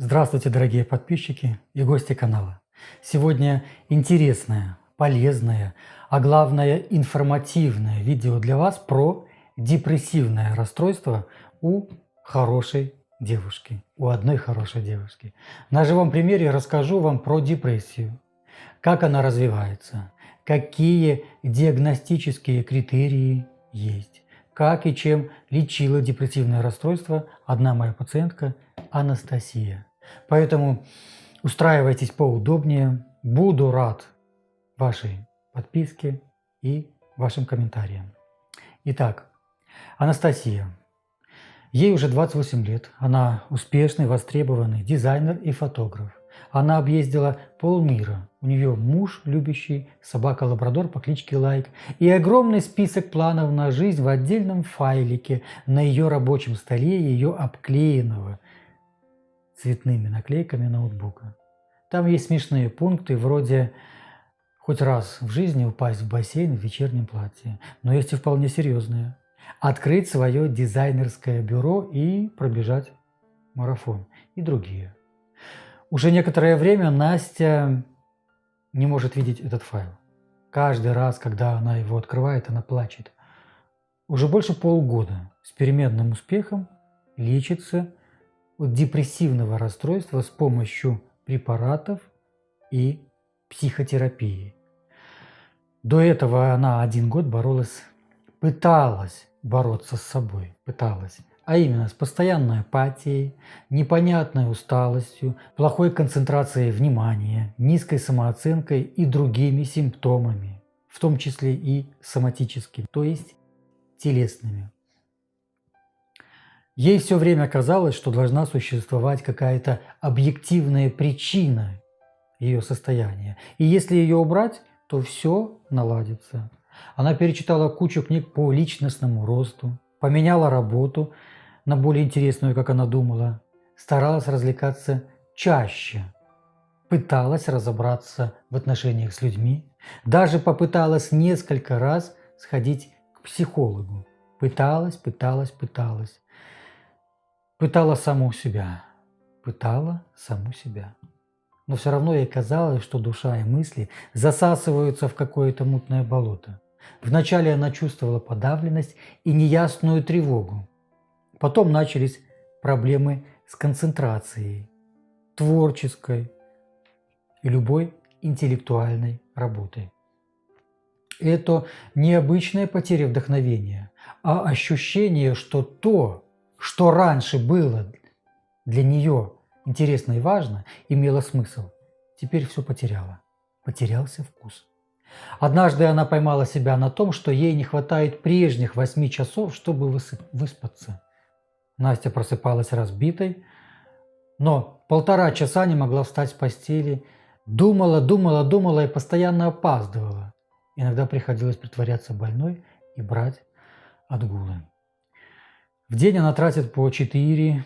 Здравствуйте, дорогие подписчики и гости канала. Сегодня интересное, полезное, а главное информативное видео для вас про депрессивное расстройство у хорошей девушки, у одной хорошей девушки. На живом примере расскажу вам про депрессию, как она развивается, какие диагностические критерии есть, как и чем лечила депрессивное расстройство одна моя пациентка Анастасия. Поэтому устраивайтесь поудобнее. Буду рад вашей подписке и вашим комментариям. Итак, Анастасия. Ей уже 28 лет. Она успешный, востребованный дизайнер и фотограф. Она объездила полмира. У нее муж, любящий, собака-лабрадор по кличке Лайк и огромный список планов на жизнь в отдельном файлике на ее рабочем столе, ее обклеенного цветными наклейками ноутбука. Там есть смешные пункты вроде хоть раз в жизни упасть в бассейн в вечернем платье. Но есть и вполне серьезные. Открыть свое дизайнерское бюро и пробежать марафон. И другие. Уже некоторое время Настя не может видеть этот файл. Каждый раз, когда она его открывает, она плачет. Уже больше полгода с переменным успехом лечится от депрессивного расстройства с помощью препаратов и психотерапии. До этого она 1 год пыталась бороться с собой, а именно с постоянной апатией, непонятной усталостью, плохой концентрацией внимания, низкой самооценкой и другими симптомами, в том числе и соматическими, то есть телесными. Ей все время казалось, что должна существовать какая-то объективная причина ее состояния. И если ее убрать, то все наладится. Она перечитала кучу книг по личностному росту, поменяла работу на более интересную, как она думала, старалась развлекаться чаще, пыталась разобраться в отношениях с людьми, даже попыталась несколько раз сходить к психологу. Пытала саму себя. Но все равно ей казалось, что душа и мысли засасываются в какое-то мутное болото. Вначале она чувствовала подавленность и неясную тревогу. Потом начались проблемы с концентрацией, творческой и любой интеллектуальной работой. Это не обычная потеря вдохновения, а ощущение, что то, что раньше было для нее интересно и важно, имело смысл. Теперь все потеряло. Потерялся вкус. Однажды она поймала себя на том, что ей не хватает прежних 8 часов, чтобы выспаться. Настя просыпалась разбитой, но 1,5 часа не могла встать с постели. Думала и постоянно опаздывала. Иногда приходилось притворяться больной и брать отгулы. В день она тратит по 3,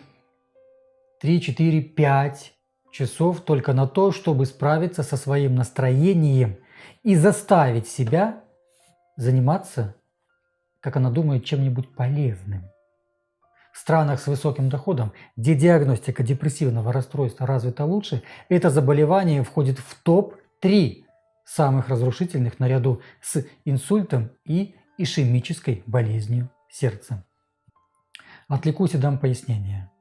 4, 5 часов только на то, чтобы справиться со своим настроением и заставить себя заниматься, как она думает, чем-нибудь полезным. В странах с высоким доходом, где диагностика депрессивного расстройства развита лучше, это заболевание входит в топ-3 самых разрушительных наряду с инсультом и ишемической болезнью сердца. Отвлекусь и дам пояснение.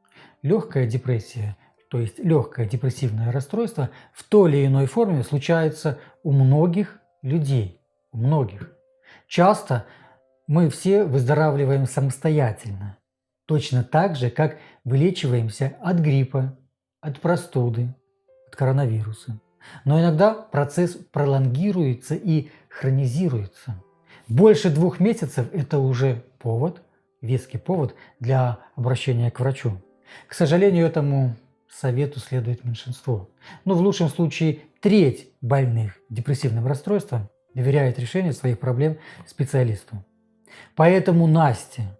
Легкая депрессия, то есть легкое депрессивное расстройство, в той или иной форме случается у многих людей. Часто мы все выздоравливаем самостоятельно, точно так же, как вылечиваемся от гриппа, от простуды, от коронавируса. Но иногда процесс пролонгируется и хронизируется. Больше 2 месяцев – это уже веский повод для обращения к врачу. К сожалению, этому совету следует меньшинство. Но в лучшем случае 1/3 больных депрессивным расстройством доверяет решение своих проблем специалисту. Поэтому Настя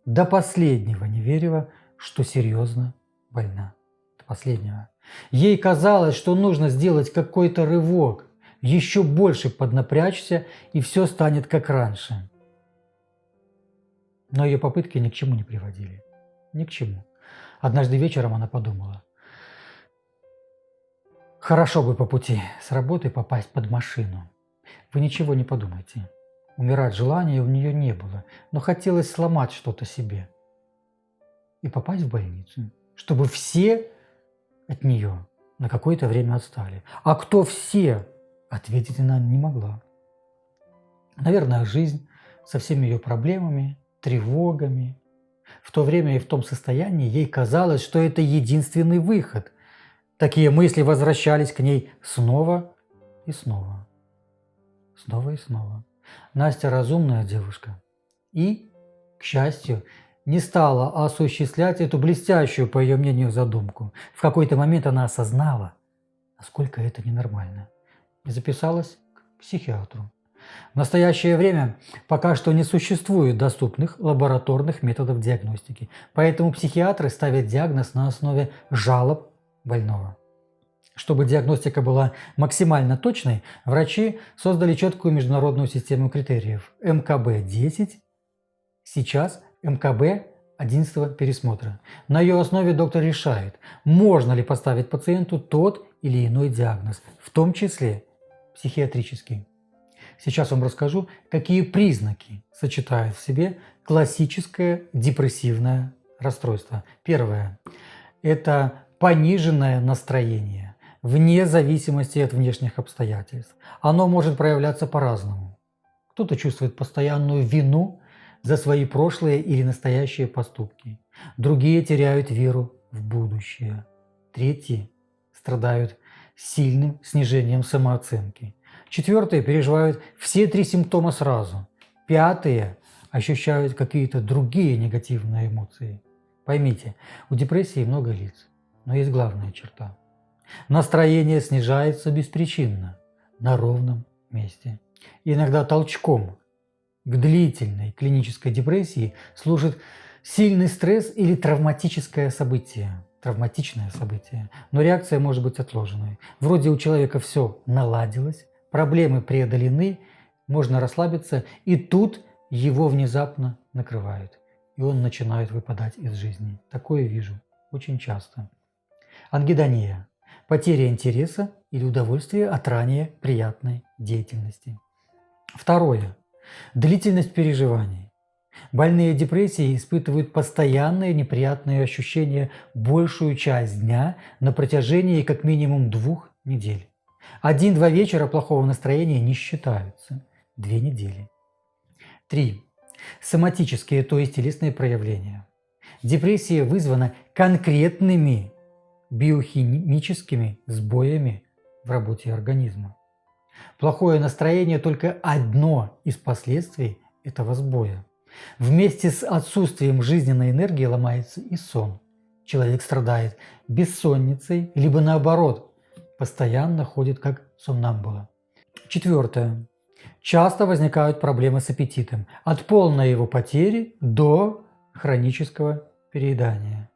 до последнего не верила, что серьезно больна. До последнего. Ей казалось, что нужно сделать какой-то рывок, еще больше поднапрячься, и все станет как раньше. Но ее попытки ни к чему не приводили. Ни к чему. Однажды вечером она подумала: Хорошо бы по пути с работы попасть под машину. Вы ничего не подумайте. Умирать желания у нее не было, но хотелось сломать что-то себе и попасть в больницу, чтобы все от нее на какое-то время отстали. А кто все, ответить она не могла. Наверное, жизнь со всеми ее проблемами, тревогами. В то время и в том состоянии ей казалось, что это единственный выход. Такие мысли возвращались к ней снова и снова. Снова и снова. Настя разумная девушка и, к счастью, не стала осуществлять эту блестящую, по ее мнению, задумку. В какой-то момент она осознала, насколько это ненормально, и записалась к психиатру. В настоящее время пока что не существует доступных лабораторных методов диагностики, поэтому психиатры ставят диагноз на основе жалоб больного. Чтобы диагностика была максимально точной, врачи создали четкую международную систему критериев МКБ-10, сейчас МКБ 11 пересмотра. На ее основе доктор решает, можно ли поставить пациенту тот или иной диагноз, в том числе психиатрический. Сейчас вам расскажу, какие признаки сочетает в себе классическое депрессивное расстройство. Первое – это пониженное настроение, вне зависимости от внешних обстоятельств. Оно может проявляться по-разному. Кто-то чувствует постоянную вину за свои прошлые или настоящие поступки. Другие теряют веру в будущее. Третьи страдают сильным снижением самооценки. Четвертые переживают все три симптома сразу. Пятые ощущают какие-то другие негативные эмоции. Поймите, у депрессии много лиц, но есть главная черта. Настроение снижается беспричинно, на ровном месте. Иногда толчком к длительной клинической депрессии служит сильный стресс или травматическое событие. Травматичное событие, но реакция может быть отложенной. Вроде у человека все наладилось, проблемы преодолены, можно расслабиться, и тут его внезапно накрывает, и он начинает выпадать из жизни. Такое вижу очень часто. Ангидония – потеря интереса или удовольствия от ранее приятной деятельности. Второе – длительность переживаний. Больные депрессией испытывают постоянные неприятные ощущения большую часть дня на протяжении как минимум 2 недель. 1-2 вечера плохого настроения не считаются. 2 недели. 3. Соматические, то есть телесные проявления. Депрессия вызвана конкретными биохимическими сбоями в работе организма. Плохое настроение – только одно из последствий этого сбоя. Вместе с отсутствием жизненной энергии ломается и сон. Человек страдает бессонницей, либо наоборот, постоянно ходит как сомнамбула. Четвертое. Часто возникают проблемы с аппетитом, от полной его потери до хронического переедания.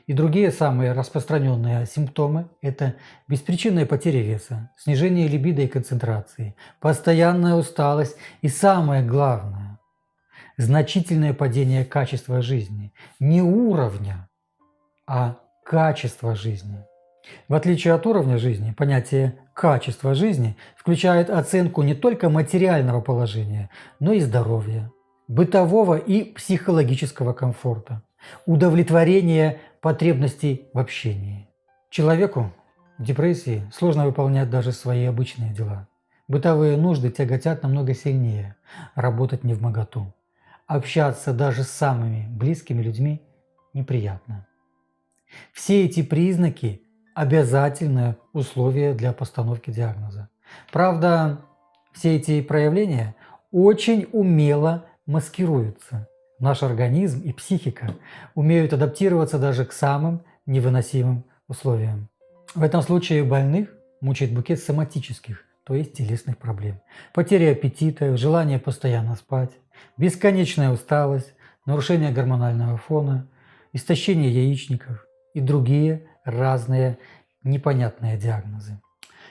И другие самые распространенные симптомы – это беспричинная потеря веса, снижение либидо и концентрации, постоянная усталость и, самое главное, значительное падение качества жизни. Не уровня, а качества жизни. В отличие от уровня жизни, понятие «качество жизни» включает оценку не только материального положения, но и здоровья, бытового и психологического комфорта, удовлетворения потребностей в общении. Человеку в депрессии сложно выполнять даже свои обычные дела. Бытовые нужды тяготят намного сильнее, работать невмоготу. Общаться даже с самыми близкими людьми неприятно. Все эти признаки – обязательное условие для постановки диагноза. Правда, все эти проявления очень умело маскируются. Наш организм и психика умеют адаптироваться даже к самым невыносимым условиям. В этом случае больных мучает букет соматических, то есть телесных проблем. Потеря аппетита, желание постоянно спать, бесконечная усталость, нарушение гормонального фона, истощение яичников и другие разные непонятные диагнозы.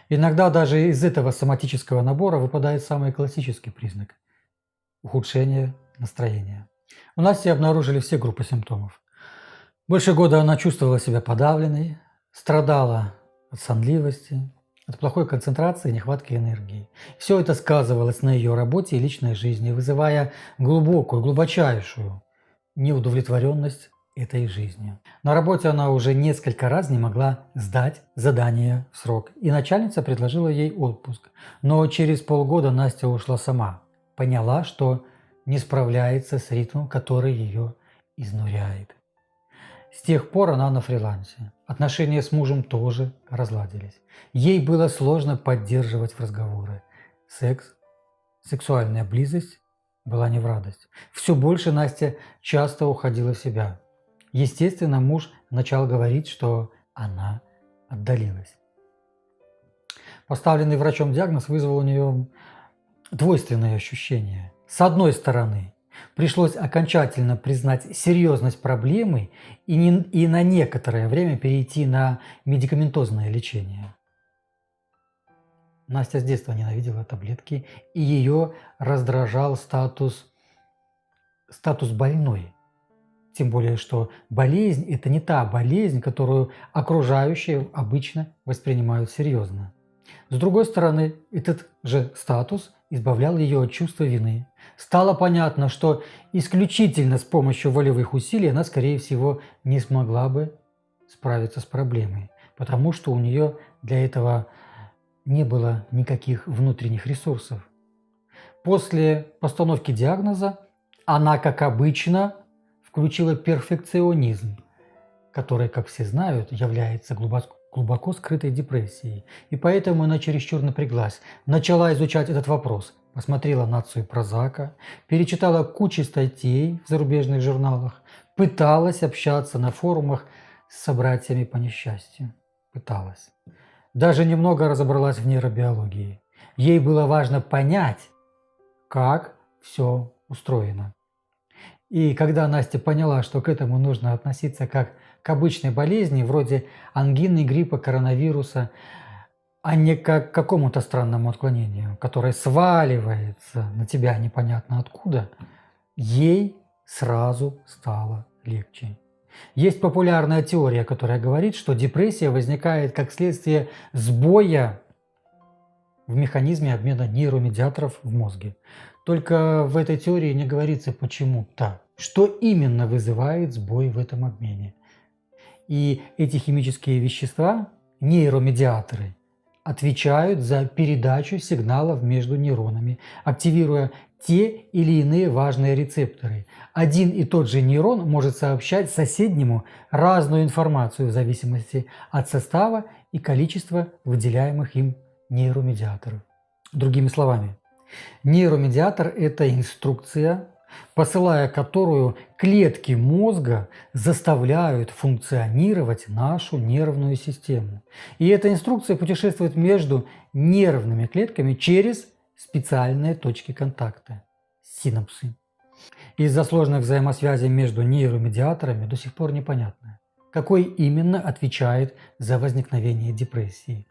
Иногда даже из этого соматического набора выпадает самый классический признак – ухудшение настроения. У Насти обнаружили все группы симптомов. Больше года она чувствовала себя подавленной, страдала от сонливости, от плохой концентрации и нехватки энергии. Все это сказывалось на ее работе и личной жизни, вызывая глубокую, глубочайшую неудовлетворенность этой жизнью. На работе она уже несколько раз не могла сдать задание в срок, и начальница предложила ей отпуск. Но через полгода Настя ушла сама, поняла, что не справляется с ритмом, который ее изнуряет. С тех пор она на фрилансе. Отношения с мужем тоже разладились. Ей было сложно поддерживать разговоры. Секс, сексуальная близость была не в радость. Все больше Настя часто уходила в себя. Естественно, муж начал говорить, что она отдалилась. Поставленный врачом диагноз вызвал у нее двойственные ощущения. С одной стороны, пришлось окончательно признать серьезность проблемы и на некоторое время перейти на медикаментозное лечение. Настя с детства ненавидела таблетки, и ее раздражал статус больной. Тем более, что болезнь – это не та болезнь, которую окружающие обычно воспринимают серьезно. С другой стороны, этот же статус избавлял ее от чувства вины. Стало понятно, что исключительно с помощью волевых усилий она, скорее всего, не смогла бы справиться с проблемой, потому что у нее для этого не было никаких внутренних ресурсов. После постановки диагноза она, как обычно, включила перфекционизм, который, как все знают, является глубоко скрытой депрессией. И поэтому она чересчур напряглась, начала изучать этот вопрос, посмотрела «Нацию Прозака», перечитала кучу статей в зарубежных журналах, пыталась общаться на форумах с собратьями по несчастью. Пыталась. Даже немного разобралась в нейробиологии. Ей было важно понять, как все устроено. И когда Настя поняла, что к этому нужно относиться как к обычной болезни, вроде ангины, гриппа, коронавируса, а не как к какому-то странному отклонению, которое сваливается на тебя непонятно откуда, ей сразу стало легче. Есть популярная теория, которая говорит, что депрессия возникает как следствие сбоя в механизме обмена нейромедиаторов в мозге. Только в этой теории не говорится почему-то, что именно вызывает сбой в этом обмене. И эти химические вещества, нейромедиаторы, отвечают за передачу сигналов между нейронами, активируя те или иные важные рецепторы. Один и тот же нейрон может сообщать соседнему разную информацию в зависимости от состава и количества выделяемых им нейромедиаторов. Другими словами, нейромедиатор – это инструкция, посылая которую клетки мозга заставляют функционировать нашу нервную систему. И эта инструкция путешествует между нервными клетками через специальные точки контакта – синапсы. Из-за сложной взаимосвязи между нейромедиаторами до сих пор непонятно, какой именно отвечает за возникновение депрессии.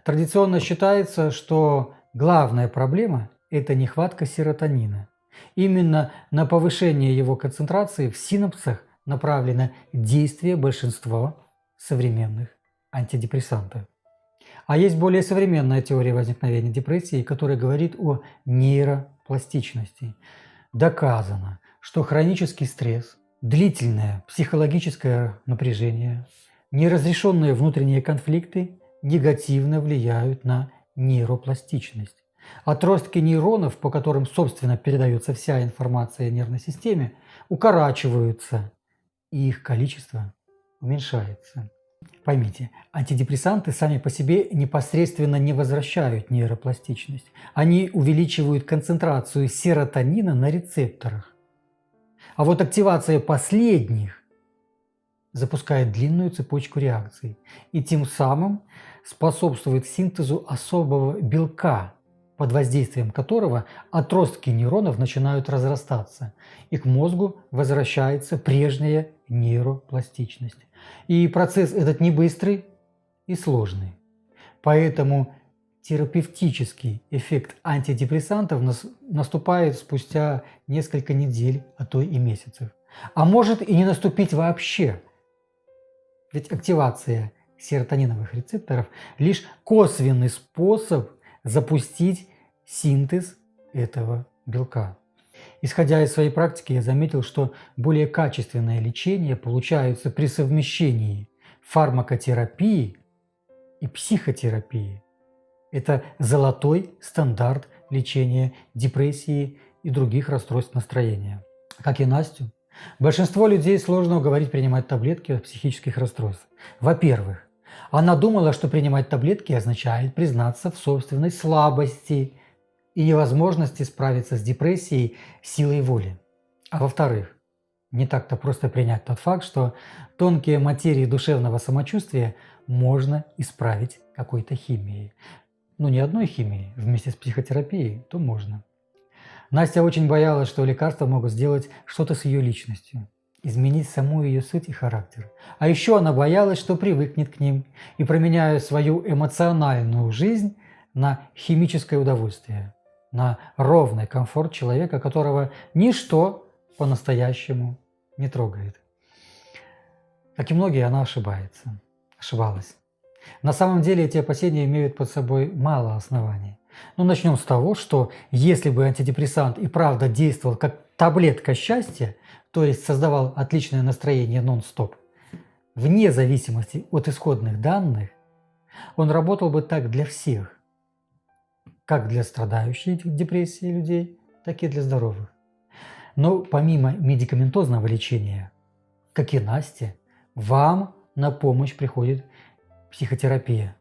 Традиционно считается, что главная проблема – это нехватка серотонина. Именно на повышение его концентрации в синапсах направлено действие большинства современных антидепрессантов. А есть более современная теория возникновения депрессии, которая говорит о нейропластичности. Доказано, что хронический стресс, длительное психологическое напряжение, неразрешенные внутренние конфликты негативно влияют на нейропластичность. Отростки нейронов, по которым, собственно, передается вся информация о нервной системе, укорачиваются, и их количество уменьшается. Поймите, антидепрессанты сами по себе непосредственно не возвращают нейропластичность. Они увеличивают концентрацию серотонина на рецепторах. А вот активация последних запускает длинную цепочку реакций и тем самым способствует синтезу особого белка, под воздействием которого отростки нейронов начинают разрастаться, и к мозгу возвращается прежняя нейропластичность. И процесс этот не быстрый и сложный. Поэтому терапевтический эффект антидепрессантов наступает спустя несколько недель, а то и месяцев. А может и не наступить вообще. Ведь активация серотониновых рецепторов лишь косвенный способ запустить синтез этого белка. Исходя из своей практики, я заметил, что более качественное лечение получается при совмещении фармакотерапии и психотерапии. Это золотой стандарт лечения депрессии и других расстройств настроения. Как и Настю, большинство людей сложно уговорить принимать таблетки от психических расстройств. Во-первых, она думала, что принимать таблетки означает признаться в собственной слабости и невозможности справиться с депрессией силой воли. А во-вторых, не так-то просто принять тот факт, что тонкие материи душевного самочувствия можно исправить какой-то химией. Ну, не одной химией, вместе с психотерапией, то можно. Настя очень боялась, что лекарства могут сделать что-то с ее личностью, изменить саму ее суть и характер. А еще она боялась, что привыкнет к ним и променяет свою эмоциональную жизнь на химическое удовольствие, на ровный комфорт человека, которого ничто по-настоящему не трогает. Как и многие, она ошибалась. На самом деле эти опасения имеют под собой мало оснований. Но начнем с того, что если бы антидепрессант и правда действовал как таблетка счастья, то есть создавал отличное настроение нон-стоп, вне зависимости от исходных данных, он работал бы так для всех, как для страдающих депрессией людей, так и для здоровых. Но помимо медикаментозного лечения, как и Насте, вам на помощь приходит психотерапия.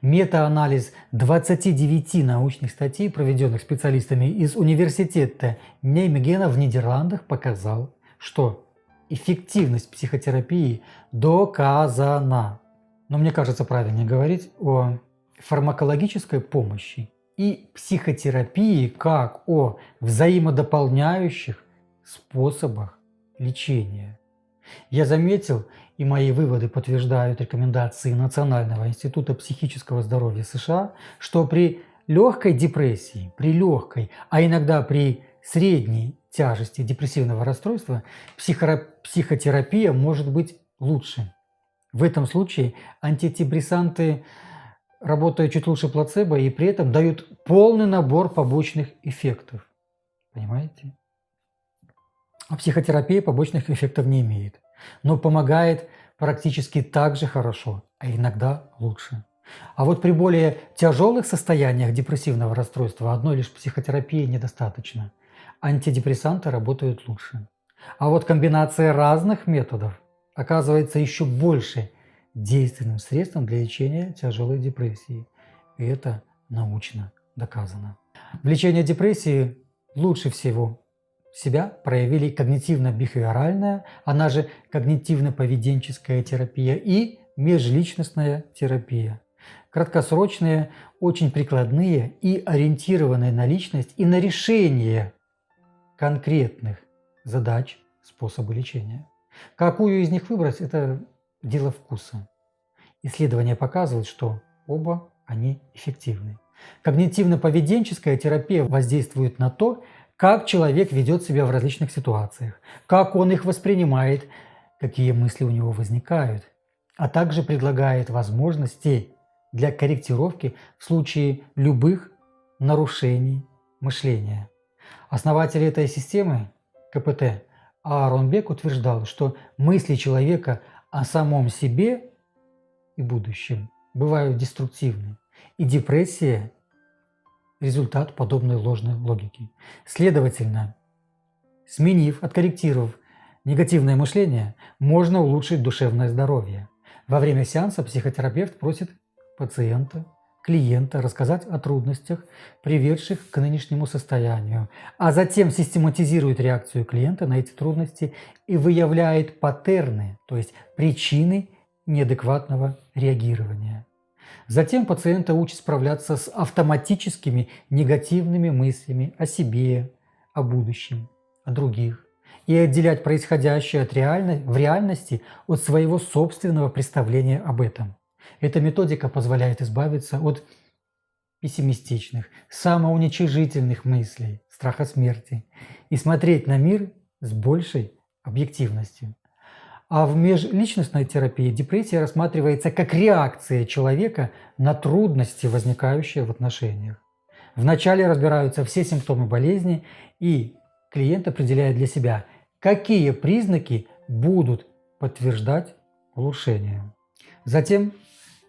Метаанализ 29 научных статей, проведенных специалистами из университета Нijmegen в Нидерландах, показал, что эффективность психотерапии доказана. Но мне кажется правильнее говорить о фармакологической помощи и психотерапии как о взаимодополняющих способах лечения. Я заметил, и мои выводы подтверждают рекомендации Национального института психического здоровья США, что при легкой депрессии, а иногда при средней тяжести депрессивного расстройства психотерапия может быть лучше. В этом случае антидепрессанты работают чуть лучше плацебо и при этом дают полный набор побочных эффектов. Понимаете? А психотерапия побочных эффектов не имеет, но помогает практически так же хорошо, а иногда лучше. А вот при более тяжелых состояниях депрессивного расстройства одной лишь психотерапии недостаточно. Антидепрессанты работают лучше. А вот комбинация разных методов оказывается еще больше действенным средством для лечения тяжелой депрессии. И это научно доказано. В лечении депрессии лучше всего себя проявили когнитивно-бихевиоральная, она же когнитивно-поведенческая терапия и межличностная терапия. Краткосрочные, очень прикладные и ориентированные на личность и на решение конкретных задач способы лечения. Какую из них выбрать – это дело вкуса. Исследования показывают, что оба они эффективны. Когнитивно-поведенческая терапия воздействует на то, как человек ведет себя в различных ситуациях, как он их воспринимает, какие мысли у него возникают, а также предлагает возможности для корректировки в случае любых нарушений мышления. Основатель этой системы, КПТ, Аарон Бек, утверждал, что мысли человека о самом себе и будущем бывают деструктивны, и депрессия – результат подобной ложной логики. Следовательно, откорректировав негативное мышление, можно улучшить душевное здоровье. Во время сеанса психотерапевт просит клиента рассказать о трудностях, приведших к нынешнему состоянию, а затем систематизирует реакцию клиента на эти трудности и выявляет паттерны, то есть причины неадекватного реагирования. Затем пациента учат справляться с автоматическими негативными мыслями о себе, о будущем, о других и отделять происходящее в реальности от своего собственного представления об этом. Эта методика позволяет избавиться от пессимистичных, самоуничижительных мыслей, страха смерти и смотреть на мир с большей объективностью. А в межличностной терапии депрессия рассматривается как реакция человека на трудности, возникающие в отношениях. Вначале разбираются все симптомы болезни, и клиент определяет для себя, какие признаки будут подтверждать улучшение. Затем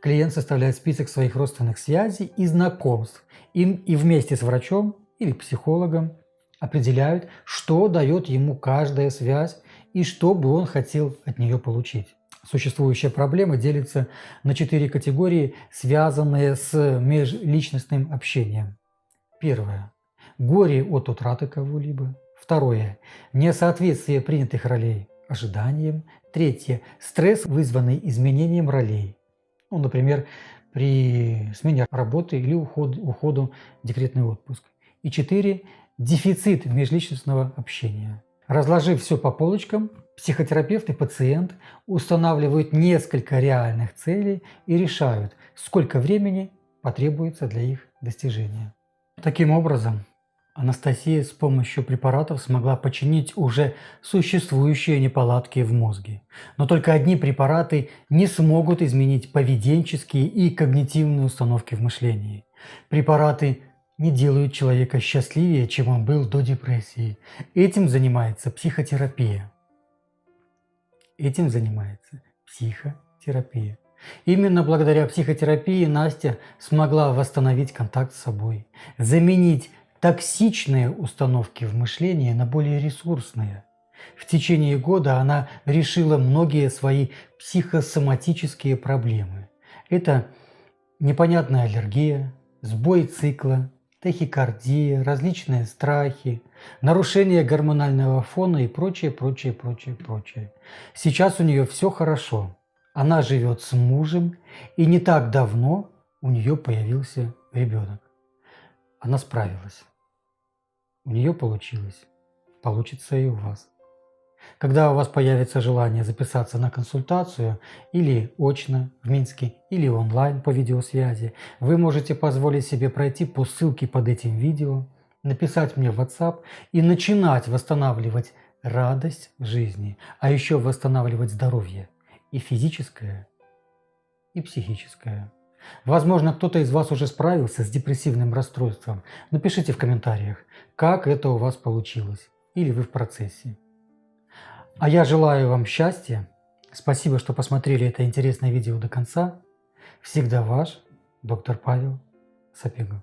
клиент составляет список своих родственных связей и знакомств, и вместе с врачом или психологом определяют, что дает ему каждая связь и что бы он хотел от нее получить. Существующая проблема делится на 4 категории, связанные с межличностным общением. Первое. Горе от утраты кого-либо. Второе. Несоответствие принятых ролей ожиданиям. Третье. Стресс, вызванный изменением ролей. Например, при смене работы или уходу в декретный отпуск. И 4. Дефицит межличностного общения. Разложив все по полочкам, психотерапевт и пациент устанавливают несколько реальных целей и решают, сколько времени потребуется для их достижения. Таким образом, Анастасия с помощью препаратов смогла починить уже существующие неполадки в мозге. Но только одни препараты не смогут изменить поведенческие и когнитивные установки в мышлении. Препараты не делают человека счастливее, чем он был до депрессии. Этим занимается психотерапия. Именно благодаря психотерапии Настя смогла восстановить контакт с собой, заменить токсичные установки в мышлении на более ресурсные. В течение года она решила многие свои психосоматические проблемы. Это непонятная аллергия, сбой цикла, тахикардия, различные страхи, нарушение гормонального фона и прочее. Сейчас у нее все хорошо. Она живет с мужем, и не так давно у нее появился ребенок. Она справилась. У нее получилось. Получится и у вас. Когда у вас появится желание записаться на консультацию или очно в Минске, или онлайн по видеосвязи, вы можете позволить себе пройти по ссылке под этим видео, написать мне в WhatsApp и начинать восстанавливать радость в жизни, а еще восстанавливать здоровье и физическое, и психическое. Возможно, кто-то из вас уже справился с депрессивным расстройством. Напишите в комментариях, как это у вас получилось, или вы в процессе. А я желаю вам счастья. Спасибо, что посмотрели это интересное видео до конца. Всегда ваш доктор Павел Сапегов.